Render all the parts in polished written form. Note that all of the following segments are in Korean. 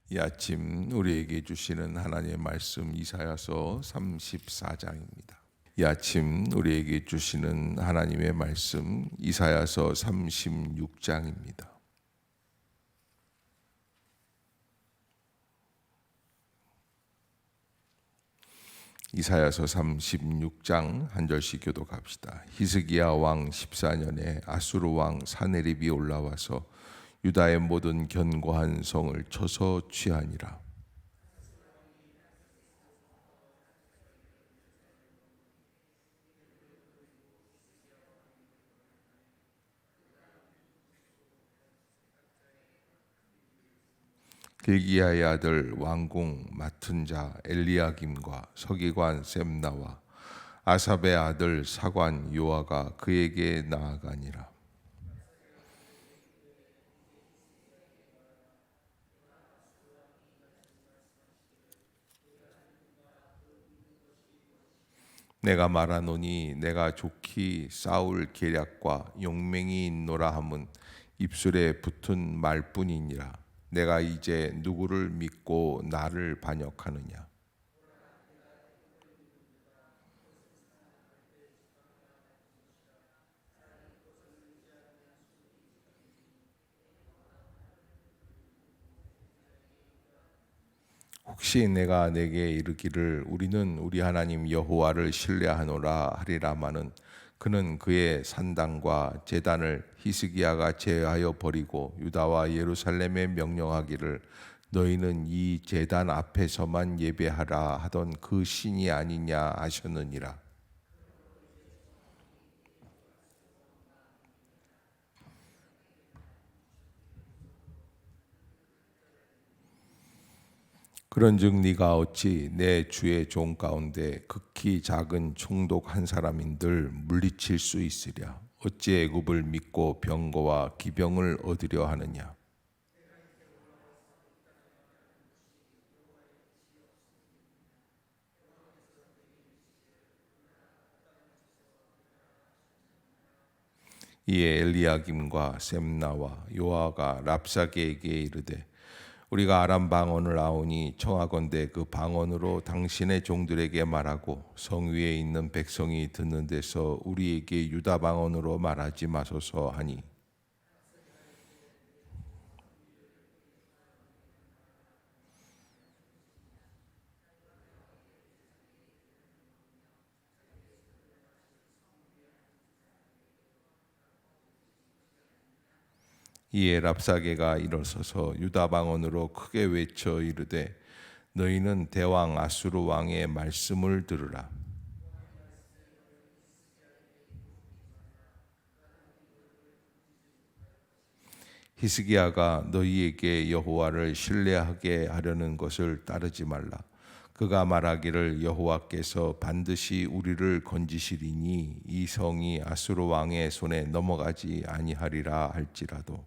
이 아침 우리에게 주시는 하나님의 말씀 이사야서 34장입니다. 이 아침 우리에게 주시는 하나님의 말씀 이사야서 36장입니다. 이사야서 36장 한 절씩 교독합시다. 히스기야 왕 14년에 아수르 왕 사네립이 올라와서 유다의 모든 견고한 성을 쳐서 취하니라. 길기야의 아들 왕궁 맡은 자 엘리야김과 서기관 셈나와 아삽의 아들 사관 요아가 그에게 나아가니라. 내가 말하노니 내가 좋기 싸울 계략과 용맹이 있노라 함은 입술에 붙은 말뿐이니라. 내가 이제 누구를 믿고 나를 반역하느냐. 혹시 내가 내게 이르기를 우리는 우리 하나님 여호와를 신뢰하노라 하리라마는 그는 그의 산당과 제단을 히스기야가 제하여 버리고 유다와 예루살렘에 명령하기를 너희는 이 제단 앞에서만 예배하라 하던 그 신이 아니냐 하셨느니라. 그런즉 네가 어찌 내 주의 종 가운데 극히 작은 총독 한 사람인들 물리칠 수 있으랴. 어찌 애굽을 믿고 병거와 기병을 얻으려 하느냐. 이에 엘리야김과 셈나와 요아가 랍사게에게 이르되 우리가 아람 방언을 아오니 청하건대 그 방언으로 당신의 종들에게 말하고 성 위에 있는 백성이 듣는 데서 우리에게 유다 방언으로 말하지 마소서 하니 이에 랍사게가 일어서서 유다 방언으로 크게 외쳐 이르되 너희는 대왕 아수르 왕의 말씀을 들으라. 히스기야가 너희에게 여호와를 신뢰하게 하려는 것을 따르지 말라. 그가 말하기를 여호와께서 반드시 우리를 건지시리니 이 성이 아수르 왕의 손에 넘어가지 아니하리라 할지라도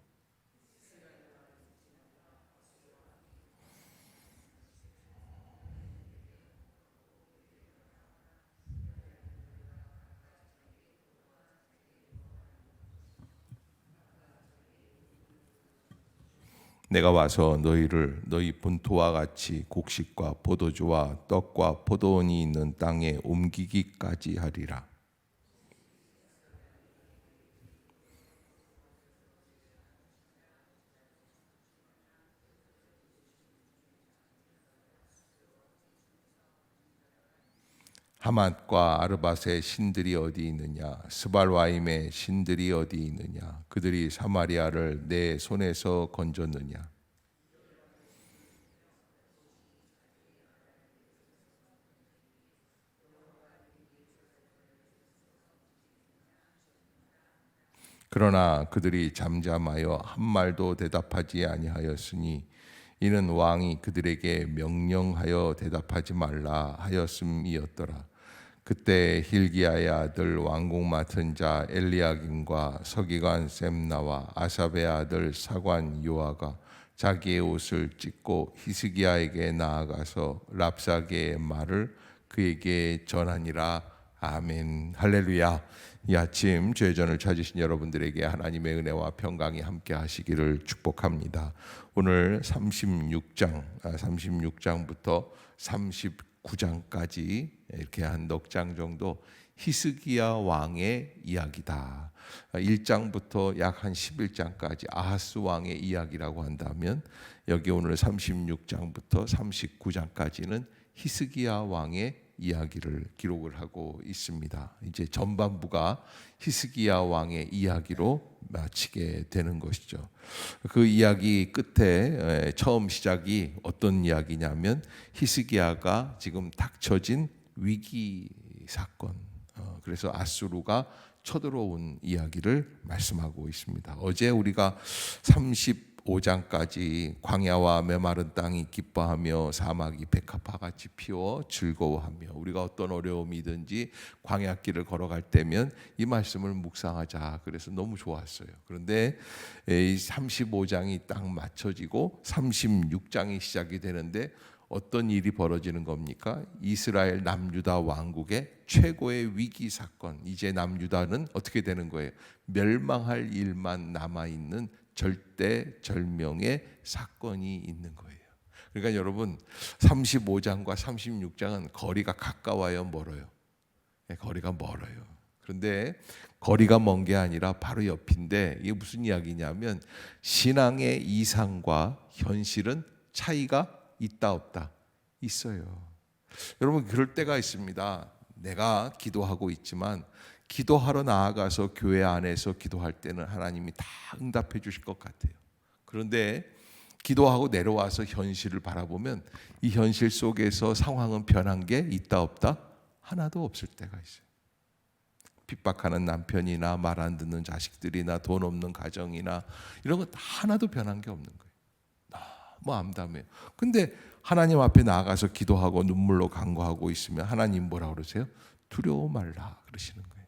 내가 와서 너희를 너희 본토와 같이 곡식과 포도주와 떡과 포도원이 있는 땅에 옮기기까지 하리라. 하맛과 아르밧의 신들이 어디 있느냐? 스발와임의 신들이 어디 있느냐? 그들이 사마리아를 내 손에서 건졌느냐? 그러나 그들이 잠잠하여 한 말도 대답하지 아니하였으니 이는 왕이 그들에게 명령하여 대답하지 말라 하였음이었더라. 그때 힐기야의 아들 왕궁 맡은 자 엘리야김과 서기관 셈나와 아삽의 아들 사관 요아가 자기의 옷을 찢고 히스기야에게 나아가서 랍사게의 말을 그에게 전하니라. 아멘. 할렐루야. 이 아침 죄전을 찾으신 여러분들에게 하나님의 은혜와 평강이 함께 하시기를 축복합니다. 오늘 36장부터 39장까지 이렇게 한 넉 장 정도 히스기야 왕의 이야기다. 1장부터 약 한 11장까지 아하스 왕의 이야기라고 한다면, 여기 오늘 36장부터 39장까지는 히스기야 왕의 이야기를 기록을 하고 있습니다. 이제 전반부가 히스기야 왕의 이야기로 마치게 되는 것이죠. 그 이야기 끝에 처음 시작이 어떤 이야기냐면, 히스기야가 지금 닥쳐진 위기 사건, 그래서 아수르가 쳐들어온 이야기를 말씀하고 있습니다. 어제 우리가 35장까지 광야와 메마른 땅이 기뻐하며 사막이 백합화같이 피어 즐거워하며, 우리가 어떤 어려움이든지 광야길을 걸어갈 때면 이 말씀을 묵상하자, 그래서 너무 좋았어요. 그런데 35장이 딱 맞춰지고 36장이 시작이 되는데 어떤 일이 벌어지는 겁니까? 이스라엘 남유다 왕국의 최고의 위기 사건, 이제 남유다는 어떻게 되는 거예요? 멸망할 일만 남아있는 절대절명의 사건이 있는 거예요. 그러니까 여러분, 35장과 36장은 거리가 가까워요, 멀어요? 거리가 멀어요. 그런데 거리가 먼 게 아니라 바로 옆인데, 이게 무슨 이야기냐면, 신앙의 이상과 현실은 차이가 있다 없다? 있어요. 여러분, 그럴 때가 있습니다. 내가 기도하고 있지만 기도하러 나아가서 교회 안에서 기도할 때는 하나님이 다 응답해 주실 것 같아요. 그런데 기도하고 내려와서 현실을 바라보면 이 현실 속에서 상황은 변한 게 있다 없다? 하나도 없을 때가 있어요. 핍박하는 남편이나 말 안 듣는 자식들이나 돈 없는 가정이나 이런 거 하나도 변한 게 없는 거예요. 너무 암담해요. 근데 하나님 앞에 나아가서 기도하고 눈물로 간구하고 있으면 하나님 뭐라 그러세요? 두려워 말라 그러시는 거예요.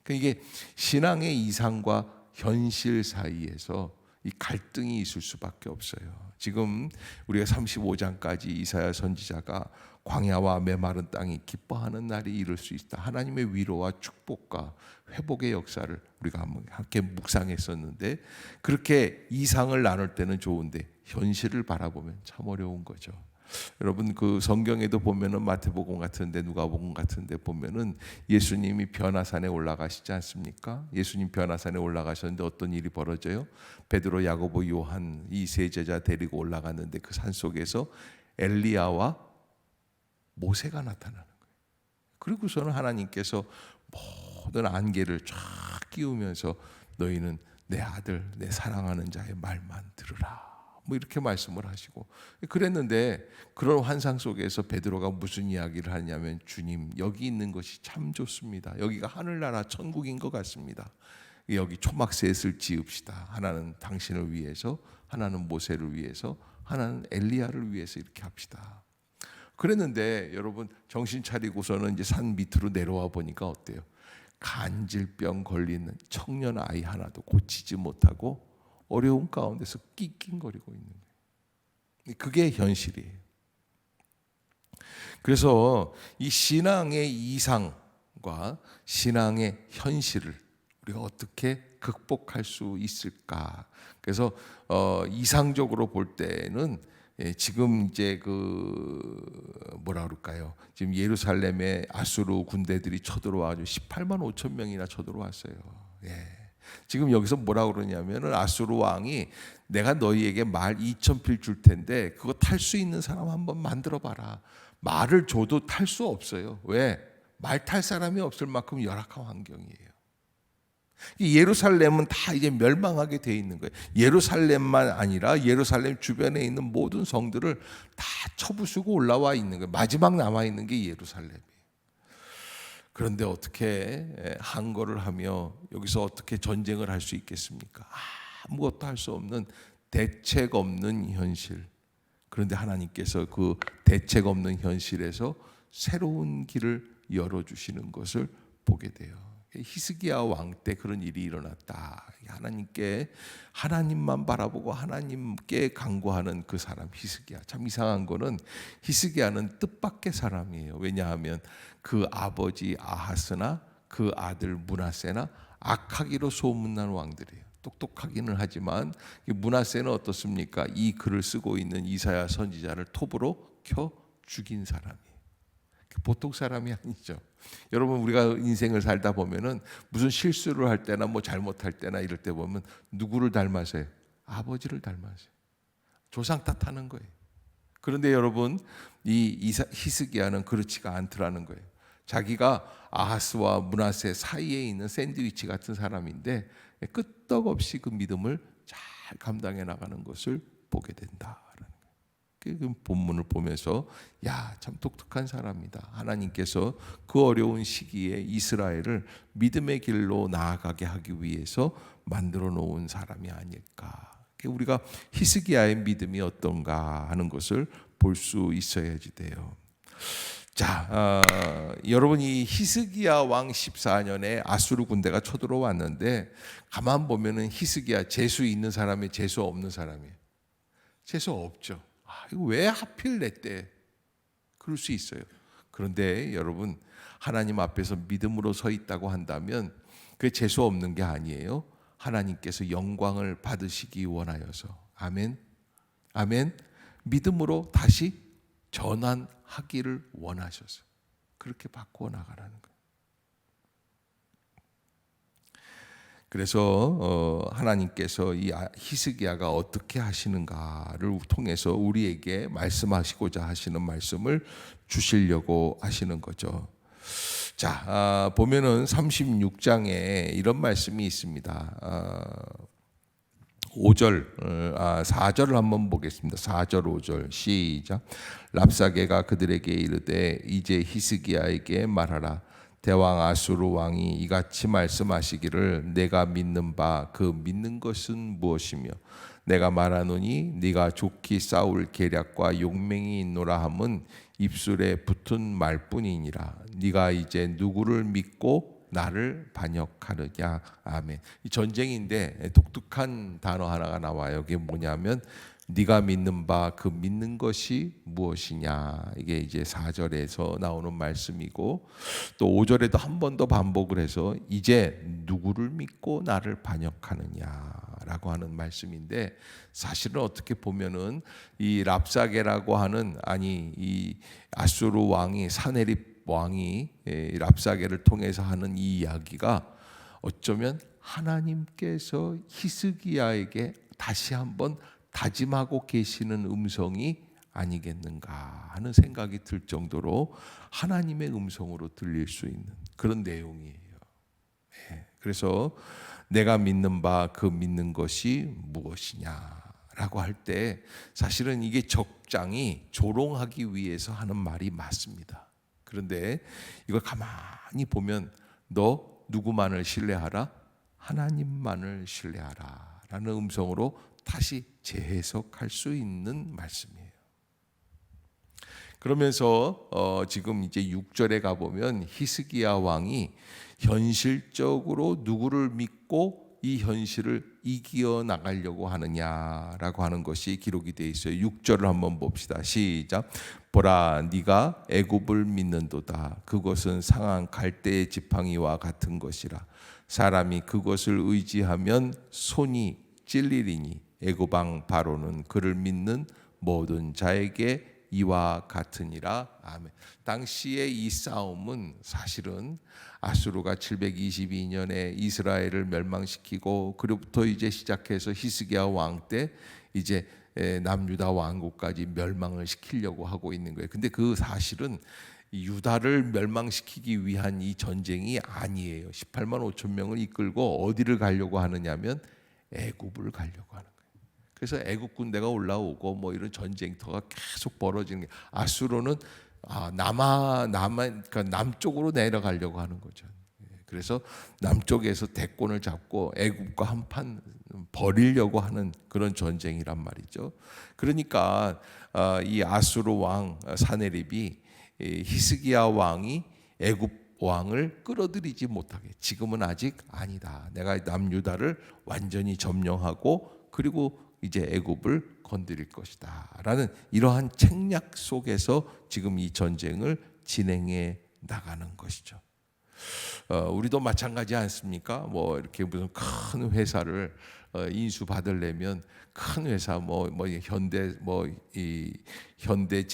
그러니까 이게 신앙의 이상과 현실 사이에서 이 갈등이 있을 수밖에 없어요. 지금 우리가 35장까지 이사야 선지자가 광야와 메마른 땅이 기뻐하는 날이 이룰 수 있다, 하나님의 위로와 축복과 회복의 역사를 우리가 함께 묵상했었는데, 그렇게 이상을 나눌 때는 좋은데 현실을 바라보면 참 어려운 거죠. 여러분, 그 성경에도 보면은 마태복음 같은데 누가복음 같은데 보면은 예수님이 변화산에 올라가시지 않습니까? 예수님 변화산에 올라가셨는데 어떤 일이 벌어져요? 베드로, 야고보, 요한 이 세 제자 데리고 올라갔는데 그 산 속에서 엘리야와 모세가 나타나는 거예요. 그리고서는 하나님께서 모든 안개를 쫙 끼우면서 너희는 내 아들, 내 사랑하는 자의 말만 들으라, 뭐 이렇게 말씀을 하시고 그랬는데, 그런 환상 속에서 베드로가 무슨 이야기를 하냐면, 주님, 여기 있는 것이 참 좋습니다. 여기가 하늘나라 천국인 것 같습니다. 여기 초막셋을 지읍시다. 하나는 당신을 위해서, 하나는 모세를 위해서, 하나는 엘리야를 위해서 이렇게 합시다. 그랬는데 여러분, 정신 차리고서는 이제 산 밑으로 내려와 보니까 어때요? 간질병 걸리는 청년 아이 하나도 고치지 못하고 어려운 가운데서 낑낑거리고 있는 거예요. 그게 현실이에요. 그래서 이 신앙의 이상과 신앙의 현실을 우리가 어떻게 극복할 수 있을까? 그래서 이상적으로 볼 때는 지금 이제 뭐라 그럴까요? 지금 예루살렘에 아수르 군대들이 쳐들어와가지고 18만 5천 명이나 쳐들어왔어요. 지금 여기서 뭐라 그러냐면은, 아수르 왕이 내가 너희에게 말 2,000필 줄 텐데 그거 탈 수 있는 사람 한번 만들어 봐라. 말을 줘도 탈 수 없어요. 왜? 말 탈 사람이 없을 만큼 열악한 환경이에요. 예루살렘은 다 이제 멸망하게 돼 있는 거예요. 예루살렘만 아니라 예루살렘 주변에 있는 모든 성들을 다 쳐부수고 올라와 있는 거예요. 마지막 남아 있는 게 예루살렘이에요. 그런데 어떻게 항거를 하며 여기서 어떻게 전쟁을 할 수 있겠습니까? 아무것도 할 수 없는 대책 없는 현실. 그런데 하나님께서 그 대책 없는 현실에서 새로운 길을 열어주시는 것을 보게 돼요. 히스기야 왕 때 그런 일이 일어났다. 하나님께 하나님만 바라보고 하나님께 간구하는 그 사람 히스기야. 참 이상한 거는 히스기야는 뜻밖의 사람이에요. 왜냐하면 그 아버지 아하스나 그 아들 므낫세나 악하기로 소문난 왕들이에요. 똑똑하기는 하지만 므낫세는 어떻습니까? 이 글을 쓰고 있는 이사야 선지자를 톱으로 켜 죽인 사람이에요. 보통 사람이 아니죠. 여러분, 우리가 인생을 살다 보면은 무슨 실수를 할 때나 뭐 잘못할 때나 이럴 때 보면 누구를 닮아서요? 아버지를 닮아서요. 조상 탓하는 거예요. 그런데 여러분, 이 히스기야는 그렇지가 않더라는 거예요. 자기가 아하스와 므낫세 사이에 있는 샌드위치 같은 사람인데 끄떡없이 그 믿음을 잘 감당해 나가는 것을 보게 된다. 그 본문을 보면서 야, 참 독특한 사람이다. 하나님께서 그 어려운 시기에 이스라엘을 믿음의 길로 나아가게 하기 위해서 만들어 놓은 사람이 아닐까. 우리가 히스기야의 믿음이 어떤가 하는 것을 볼 수 있어야지 돼요. 자, 여러분이 히스기야 왕 14년에 아수르 군대가 쳐들어왔는데 가만 보면은 히스기야 재수 있는 사람이 재수 없는 사람이에요. 재수 없죠. 이거 왜 하필 내 때? 그럴 수 있어요. 그런데 여러분, 하나님 앞에서 믿음으로 서 있다고 한다면 그게 재수 없는 게 아니에요. 하나님께서 영광을 받으시기 원하여서. 아멘. 아멘. 믿음으로 다시 전환하기를 원하셔서 그렇게 바꾸어 나가라는 거예요. 그래서 하나님께서 이 히스기야가 어떻게 하시는가를 통해서 우리에게 말씀하시고자 하시는 말씀을 주시려고 하시는 거죠. 자, 보면은 36장에 이런 말씀이 있습니다. 4절을 한번 보겠습니다. 4절 5절 시작. 랍사게가 그들에게 이르되 이제 히스기야에게 말하라. 대왕 아수르 왕이 이같이 말씀하시기를 내가 믿는 바 그 믿는 것은 무엇이며 내가 말하노니 네가 좋게 싸울 계략과 용맹이 있노라 함은 입술에 붙은 말뿐이니라. 네가 이제 누구를 믿고 나를 반역하느냐. 아멘. 이 전쟁인데 독특한 단어 하나가 나와요. 이게 뭐냐면 네가 믿는 바 그 믿는 것이 무엇이냐. 이게 이제 4절에서 나오는 말씀이고 또 5절에도 한 번 더 반복을 해서 이제 누구를 믿고 나를 반역하느냐라고 하는 말씀인데 사실은 어떻게 보면은 이 랍사게라고 하는 이 아수르 왕이 사네립 왕이 랍사게를 통해서 하는 이 이야기가 어쩌면 하나님께서 히스기야에게 다시 한번 다짐하고 계시는 음성이 아니겠는가 하는 생각이 들 정도로 하나님의 음성으로 들릴 수 있는 그런 내용이에요. 그래서 내가 믿는 바 그 믿는 것이 무엇이냐라고 할 때 사실은 이게 적장이 조롱하기 위해서 하는 말이 맞습니다. 그런데 이걸 가만히 보면 너 누구만을 신뢰하라? 하나님만을 신뢰하라 라는 음성으로 다시 재해석할 수 있는 말씀이에요. 그러면서 지금 이제 6절에 가보면 히스기야 왕이 현실적으로 누구를 믿고 이 현실을 이겨 나가려고 하느냐라고 하는 것이 기록이 되어 있어요. 6절을 한번 봅시다. 시작. 보라, 네가 애굽을 믿는도다. 그것은 상한 갈대의 지팡이와 같은 것이라. 사람이 그것을 의지하면 손이 찔리리니 애굽 왕 바로는 그를 믿는 모든 자에게 이와 같으니라. 아멘. 당시의 이 싸움은 사실은 아수르가 722년에 이스라엘을 멸망시키고 그로부터 이제 시작해서 히스기야 왕 때 이제 남유다 왕국까지 멸망을 시키려고 하고 있는 거예요. 근데 그 사실은 유다를 멸망시키기 위한 이 전쟁이 아니에요. 18만 5천 명을 이끌고 어디를 가려고 하느냐면 애굽을 가려고 하는 거예요. 그래서 애굽 군대가 올라오고 뭐 이런 전쟁터가 계속 벌어지는 게 아수르는 그러니까 남쪽으로 내려가려고 하는 거죠. 그래서 남쪽에서 대권을 잡고 애굽과 한판 벌이려고 하는 그런 전쟁이란 말이죠. 그러니까 이 아수르 왕 사네립이 히스기야 왕이 애굽 왕을 끌어들이지 못하게, 지금은 아직 아니다. 내가 남유다를 완전히 점령하고 그리고 이제 애굽을 건드릴 것이다 라는 이러한 책략 속에서 지금 이 전쟁을 진행해 나가는 것이죠. 우리도 마찬가지 않습니까? 뭐 이렇게 무슨 큰 회사를 인수 받으려면 큰 회사 뭐 현대 이 현대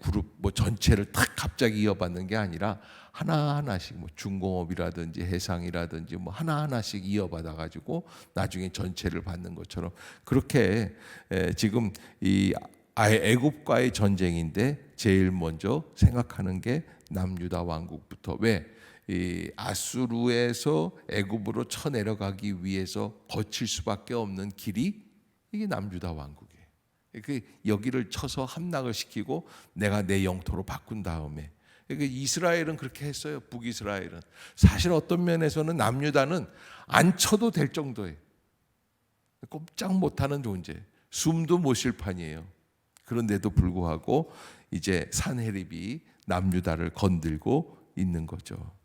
그룹 뭐 전체를 딱 갑자기 이어받는 게 아니라 하나하나씩 뭐 중공업이라든지 해상이라든지 뭐 하나하나씩 이어받아 가지고 나중에 전체를 받는 것처럼 그렇게 지금 이 애굽과의 전쟁인데 제일 먼저 생각하는 게 남유다 왕국부터. 왜? 이 아수르에서 애굽으로 쳐내려가기 위해서 거칠 수밖에 없는 길이 이게 남유다 왕국이에요. 여기를 쳐서 함락을 시키고 내가 내 영토로 바꾼 다음에, 이스라엘은 그렇게 했어요. 북이스라엘은 사실 어떤 면에서는 남유다는 안 쳐도 될 정도예요. 꼼짝 못하는 존재, 숨도 못 쉴 판이에요. 그런데도 불구하고 이제 산헤립이 남유다를 건들고 있는 거죠.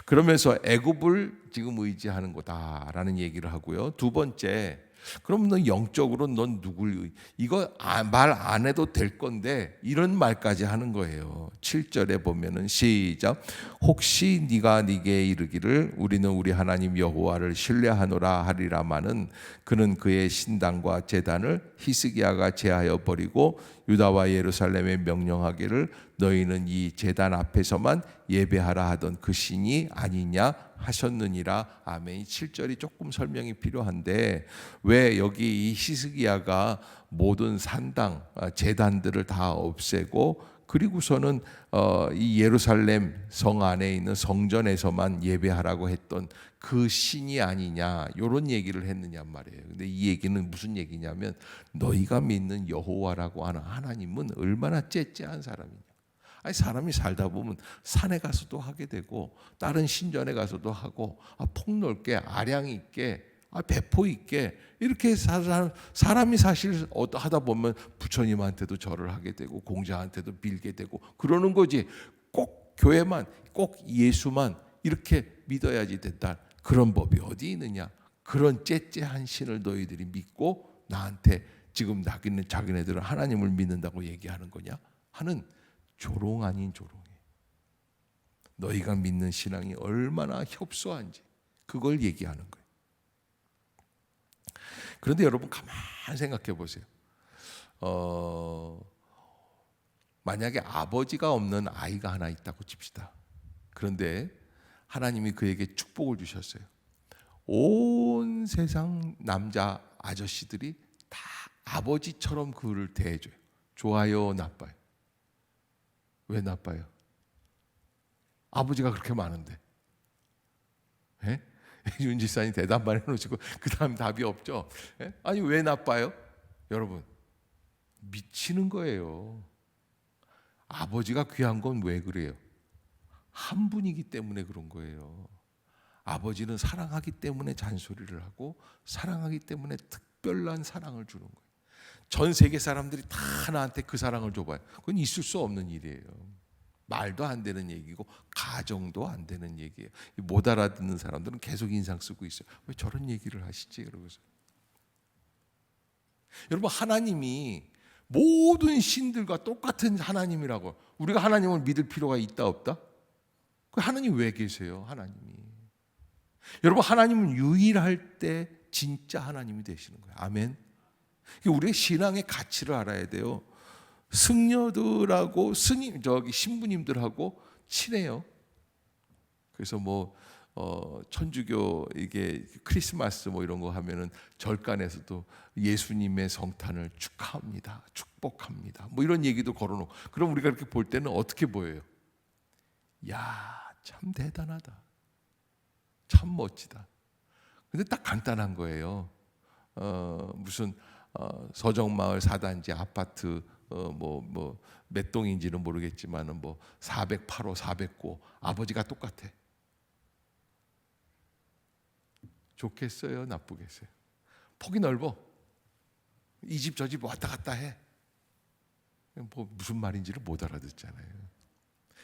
그러면서 애굽을 지금 의지하는 거다라는 얘기를 하고요. 두 번째, 그럼 넌 영적으로 넌 누굴 이거 말 안 해도 될 건데 이런 말까지 하는 거예요. 7절에 보면은 시작. 혹시 네가 네게 이르기를 우리는 우리 하나님 여호와를 신뢰하노라 하리라마는 그는 그의 신당과 제단을 히스기야가 제하여 버리고 유다와 예루살렘에 명령하기를 너희는 이 제단 앞에서만 예배하라 하던 그 신이 아니냐 하셨느니라. 아멘. 7절이 조금 설명이 필요한데 왜 여기 이 히스기야가 모든 산당 제단들을 다 없애고 그리고서는 이 예루살렘 성 안에 있는 성전에서만 예배하라고 했던 그 신이 아니냐 이런 얘기를 했느냐 말이에요. 근데 이 얘기는 무슨 얘기냐면 너희가 믿는 여호와라고 하는 하나님은 얼마나 째째한 사람이냐. 아니 사람이 살다 보면 산에 가서도 하게 되고 다른 신전에 가서도 하고 폭넓게 아량 있게 배포 있게 이렇게 사람이 사실 하다 보면 부처님한테도 절을 하게 되고 공자한테도 빌게 되고 그러는 거지. 꼭 교회만 꼭 예수만 이렇게 믿어야지 된다. 그런 법이 어디 있느냐. 그런 째째한 신을 너희들이 믿고 나한테 지금 자기네들은 하나님을 믿는다고 얘기하는 거냐 하는 조롱 아닌 조롱이에요. 너희가 믿는 신앙이 얼마나 협소한지 그걸 얘기하는 거예요. 그런데 여러분 가만히 생각해 보세요. 만약에 아버지가 없는 아이가 하나 있다고 칩시다. 그런데 하나님이 그에게 축복을 주셨어요. 온 세상 남자 아저씨들이 다 아버지처럼 그를 대해줘요. 좋아요, 나빠요? 왜 나빠요? 아버지가 그렇게 많은데. 예? 윤지사님 대답만 해놓으시고 그 다음 답이 없죠. 예? 아니 왜 나빠요? 여러분 미치는 거예요. 아버지가 귀한 건 왜 그래요? 한 분이기 때문에 그런 거예요. 아버지는 사랑하기 때문에 잔소리를 하고 사랑하기 때문에 특별한 사랑을 주는 거예요. 전 세계 사람들이 다 나한테 그 사랑을 줘봐요. 그건 있을 수 없는 일이에요. 말도 안 되는 얘기고 가정도 안 되는 얘기예요. 못 알아듣는 사람들은 계속 인상 쓰고 있어요. 왜 저런 얘기를 하시지? 그러고서 여러분 하나님이 모든 신들과 똑같은 하나님이라고. 우리가 하나님을 믿을 필요가 있다 없다? 그 하나님 왜 계세요? 하나님이. 여러분 하나님은 유일할 때 진짜 하나님이 되시는 거예요. 아멘. 우리의 신앙의 가치를 알아야 돼요. 승려들하고 신부님들하고 친해요. 그래서 천주교 이게 크리스마스 이런 거 하면은 절간에서도 예수님의 성탄을 축하합니다, 축복합니다, 이런 얘기도 걸어놓고. 그럼 우리가 이렇게 볼 때는 어떻게 보여요? 야, 참 대단하다, 참 멋지다. 근데 딱 간단한 거예요. 무슨 서정마을 4단지 아파트 몇 동인지는 모르겠지만은 408호, 409호 아버지가 똑같아. 좋겠어요, 나쁘겠어요? 폭이 넓어. 이 집 저 집 왔다 갔다 해. 무슨 말인지를 못 알아듣잖아요.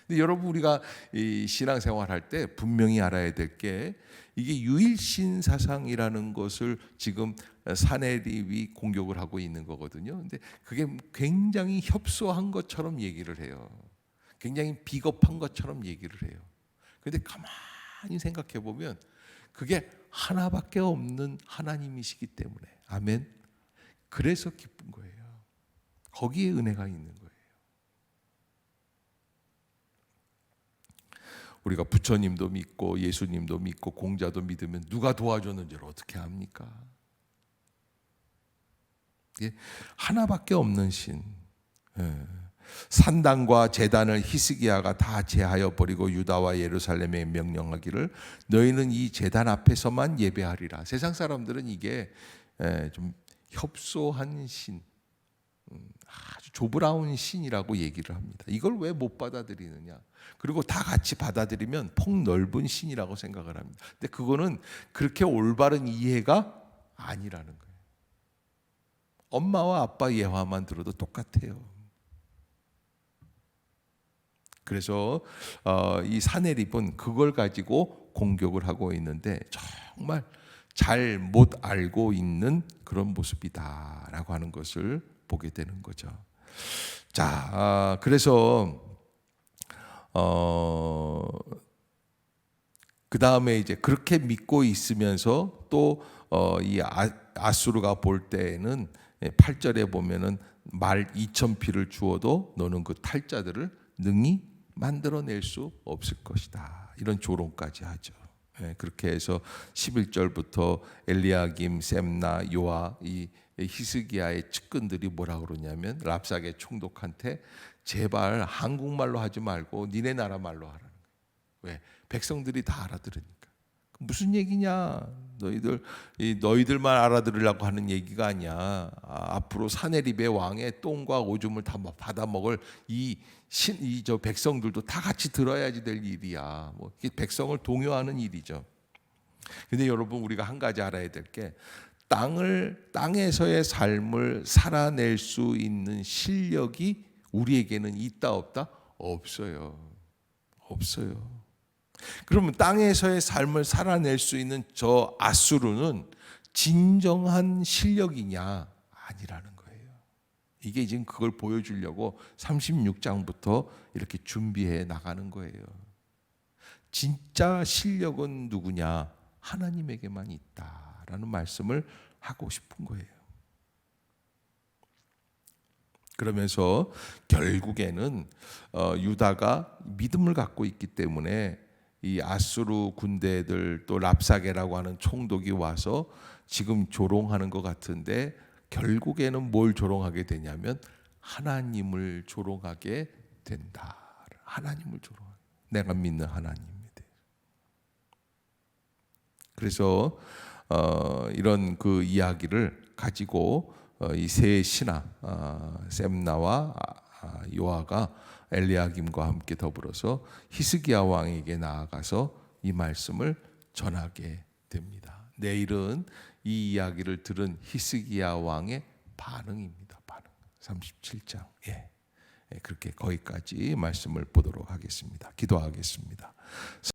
근데 여러분, 우리가 이 신앙생활 할 때 분명히 알아야 될 게, 이게 유일신 사상이라는 것을 지금 사내립이 공격을 하고 있는 거거든요. 근데 그게 굉장히 협소한 것처럼 얘기를 해요. 굉장히 비겁한 것처럼 얘기를 해요. 근데 가만히 생각해 보면 그게 하나밖에 없는 하나님이시기 때문에, 아멘. 그래서 기쁜 거예요. 거기에 은혜가 있는 거예요. 우리가 부처님도 믿고 예수님도 믿고 공자도 믿으면 누가 도와줬는지를 어떻게 합니까? 하나밖에 없는 신. 산당과 제단을 히스기야가 다 제하여 버리고 유다와 예루살렘에 명령하기를 너희는 이 제단 앞에서만 예배하리라. 세상 사람들은 이게 좀 협소한 신, 아주 조브라운 신이라고 얘기를 합니다. 이걸 왜 못 받아들이느냐? 그리고 다 같이 받아들이면 폭넓은 신이라고 생각을 합니다. 근데 그거는 그렇게 올바른 이해가 아니라는 거예요. 엄마와 아빠 예화만 들어도 똑같아요. 그래서 이 사내립은 그걸 가지고 공격을 하고 있는데 정말 잘 못 알고 있는 그런 모습이다라고 하는 것을 보게 되는 거죠. 자, 그래서 그 다음에 이제 그렇게 믿고 있으면서 또 이 아수르가 볼 때에는 8절에 보면은 말 2,000피를 주어도 너는 그 탈자들을 능히 만들어낼 수 없을 것이다. 이런 조롱까지 하죠. 그렇게 해서 11절부터 엘리야김, 셈나, 요아, 이 히스기야의 측근들이 뭐라 그러냐면 랍삭의 총독한테 제발 한국말로 하지 말고 니네 나라 말로 하라는 거예요. 왜? 백성들이 다 알아들으니까. 무슨 얘기냐? 너희들만 알아들으려고 하는 얘기가 아니야. 앞으로 사내립의 왕의 똥과 오줌을 다 받아먹을 저 백성들도 다 같이 들어야지 될 일이야. 뭐 백성을 동요하는 일이죠. 근데 여러분, 우리가 한 가지 알아야 될 게, 땅에서의 삶을 살아낼 수 있는 실력이 우리에게는 있다 없다? 없어요. 없어요. 그러면 땅에서의 삶을 살아낼 수 있는 저 아수르는 진정한 실력이냐? 아니라는 거예요. 이게 지금 그걸 보여주려고 36장부터 이렇게 준비해 나가는 거예요. 진짜 실력은 누구냐? 하나님에게만 있다라는 말씀을 하고 싶은 거예요. 그러면서 결국에는 유다가 믿음을 갖고 있기 때문에 이 아수르 군대들, 또 랍사게라고 하는 총독이 와서 지금 조롱하는 것 같은데, 결국에는 뭘 조롱하게 되냐면 하나님을 조롱하게 된다. 하나님을 조롱하게. 내가 믿는 하나님에 대해서. 그래서 이런 그 이야기를 가지고 이 세 신하 셈나와 요아가 엘리야김과 함께 더불어서 히스기야 왕에게 나아가서 이 말씀을 전하게 됩니다. 내일은 이 이야기를 들은 히스기야 왕의 반응입니다. 반응. 37장. 그렇게 거기까지 말씀을 보도록 하겠습니다. 기도하겠습니다.